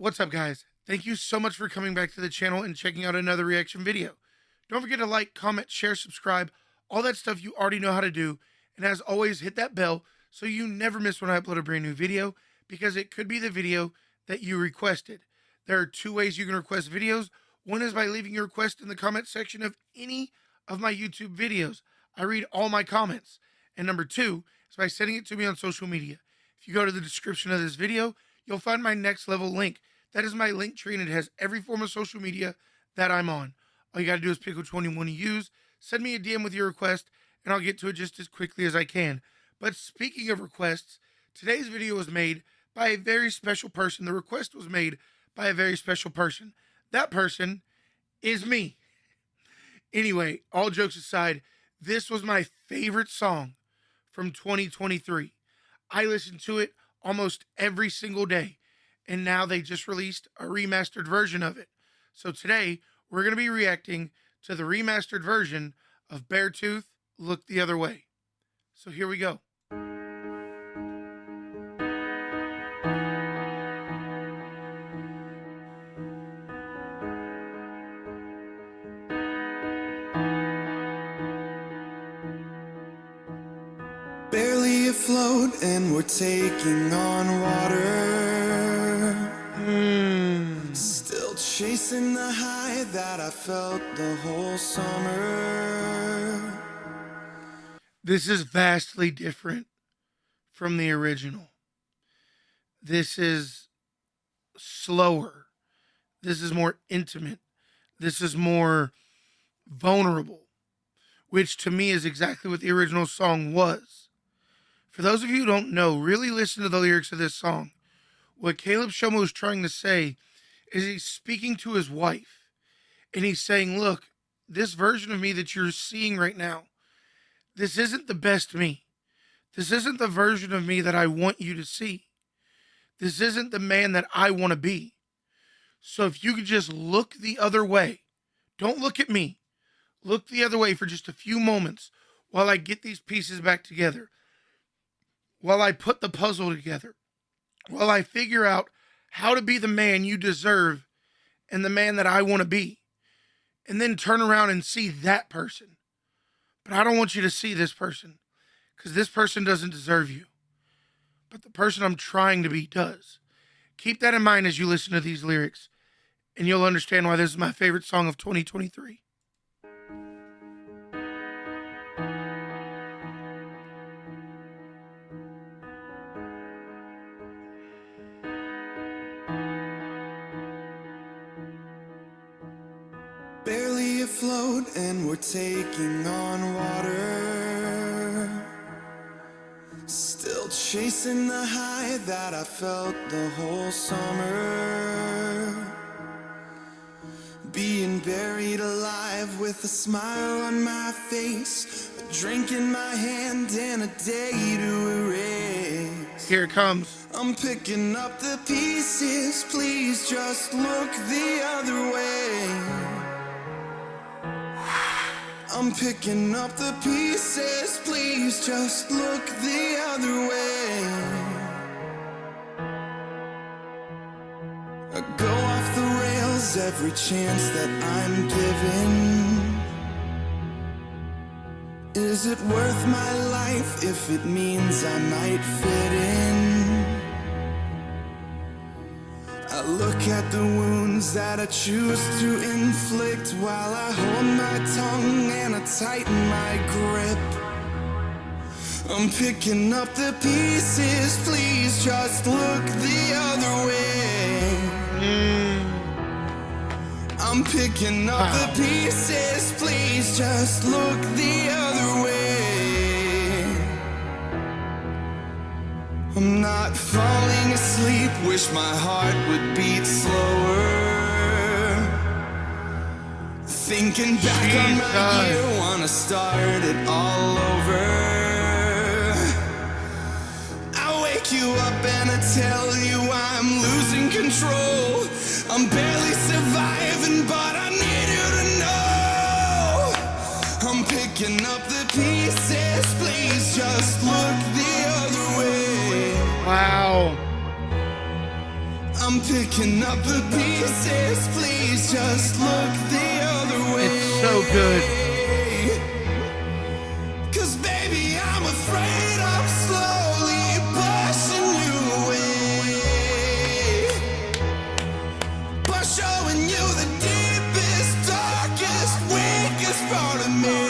What's up, guys? Thank you so much for coming back to the channel and checking out another reaction video. Don't forget to like, comment, share, subscribe, all that stuff you already know how to do. And as always, hit that bell so you never miss when I upload a brand new video, because it could be the video that you requested. There are two ways you can request videos. One is by leaving your request in the comment section of any of my YouTube videos. I read all my comments. And number two is by sending it to me on social media. If you go to the description of this video, you'll find my next level link. That is my link tree, and it has every form of social media that I'm on. All you got to do is pick which one you want to use, send me a DM with your request, and I'll get to it just as quickly as I can. But speaking of requests, today's video was made by a very special person. The request was made by a very special person. That person is me. Anyway, all jokes aside, this was my favorite song from 2023. I listened to it almost every single day. And now they just released a remastered version of it. So today, we're going to be reacting to the remastered version of Beartooth, Look the Other Way. So here we go. Barely afloat and we're taking on water. Still chasing the high that I felt the whole summer. This is vastly different from the original. This is slower. This is more intimate. This is more vulnerable, which to me is exactly what the original song was. For those of you who don't know, really listen to the lyrics of this song. What Caleb Shomo is trying to say is he's speaking to his wife, and he's saying, look, this version of me that you're seeing right now, this isn't the best me. This isn't the version of me that I want you to see. This isn't the man that I want to be. So if you could just look the other way, don't look at me. Look the other way for just a few moments while I get these pieces back together, while I put the puzzle together, while I figure out how to be the man you deserve and the man that I want to be, and then turn around and see that person. But I don't want you to see this person, because this person doesn't deserve you. But the person I'm trying to be does. Keep that in mind as you listen to these lyrics, and you'll understand why this is my favorite song of 2023. Barely afloat and we're taking on water. Still chasing the high that I felt the whole summer. Being buried alive with a smile on my face, a drink in my hand and a day to erase. Here it comes. I'm picking up the pieces, please just look the other way. I'm picking up the pieces, please just look the other way. I go off the rails every chance that I'm given. Is it worth my life if it means I might fit in? I look at the wounds that I choose to inflict while I hold my tongue and I tighten my grip. I'm picking up the pieces, please just look the other way. I'm picking up the pieces, please just look the other way. I'm not falling asleep, wish my heart would beat slower. Thinking back on my year, wanna start it all over. I wake you up and I tell you I'm losing control. I'm barely surviving, but I need you to know. I'm picking up the pieces, please just look the other way. Wow. I'm picking up the pieces, please just look the other way. It's so good. 'Cause baby, I'm afraid I'm slowly pushing you away, by showing you the deepest, darkest, weakest part of me.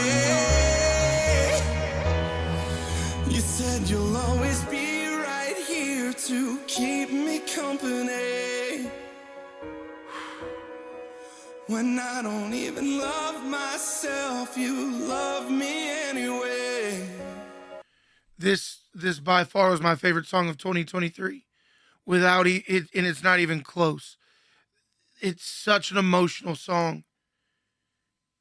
You said you'll always be right here to keep me company, when I don't even love myself, you love me anyway. This by far was my favorite song of 2023. Without it, and it's not even close. It's such an emotional song,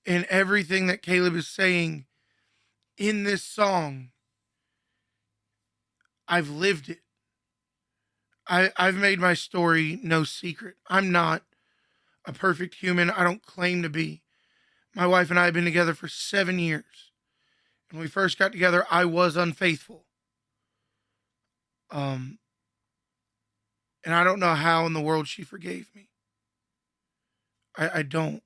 and everything that Caleb is saying in this song, I've lived it. I've made my story no secret. I'm not a perfect human. I don't claim to be. My wife and I have been together for 7 years. When we first got together, I was unfaithful. Um, and I don't know how in the world she forgave me. I don't.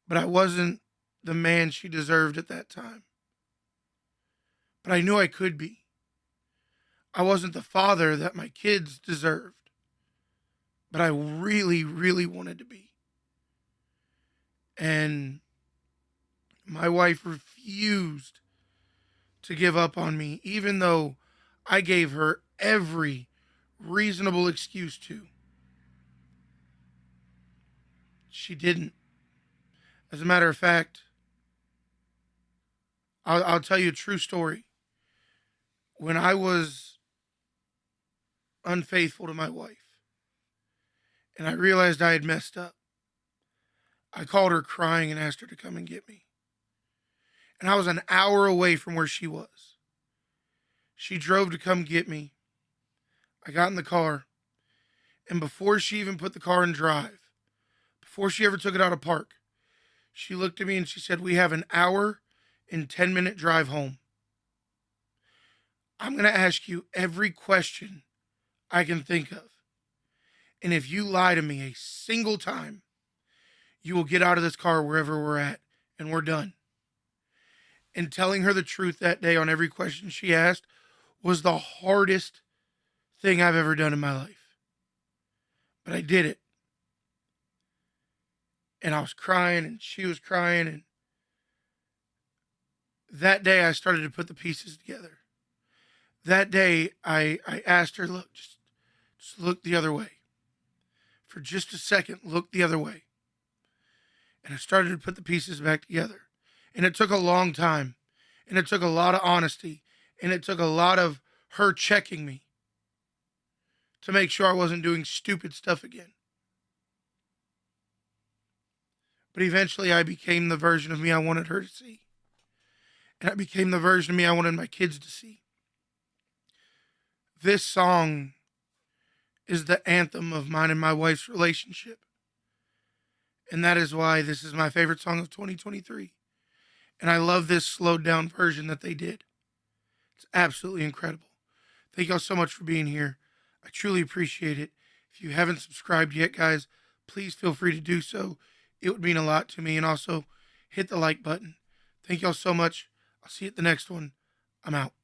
But I wasn't the man she deserved at that time. But I knew I could be. I wasn't the father that my kids deserved. But I really, really wanted to be. And my wife refused to give up on me, even though I gave her every reasonable excuse to. She didn't. As a matter of fact, I'll tell you a true story. When I was unfaithful to my wife and I realized I had messed up, I called her crying and asked her to come and get me. And I was an hour away from where she was. She drove to come get me. I got in the car, and before she even put the car in drive, before she ever took it out of park, she looked at me and she said, "We have an hour and 10-minute drive home. I'm going to ask you every question I can think of. And if you lie to me a single time, you will get out of this car wherever we're at, and we're done." And telling her the truth that day on every question she asked was the hardest thing I've ever done in my life. But I did it. And I was crying and she was crying. And that day I started to put the pieces together. That day I asked her, "Look, just look the other way. For just a second, look the other way." And I started to put the pieces back together. And it took a long time. And it took a lot of honesty. And it took a lot of her checking me to make sure I wasn't doing stupid stuff again. But eventually I became the version of me I wanted her to see. And I became the version of me I wanted my kids to see. This song is the anthem of mine and my wife's relationship. And that is why this is my favorite song of 2023. And I love this slowed down version that they did. It's absolutely incredible. Thank y'all so much for being here. I truly appreciate it. If you haven't subscribed yet, guys, please feel free to do so. It would mean a lot to me. And also hit the like button. Thank y'all so much. I'll see you at the next one. I'm out.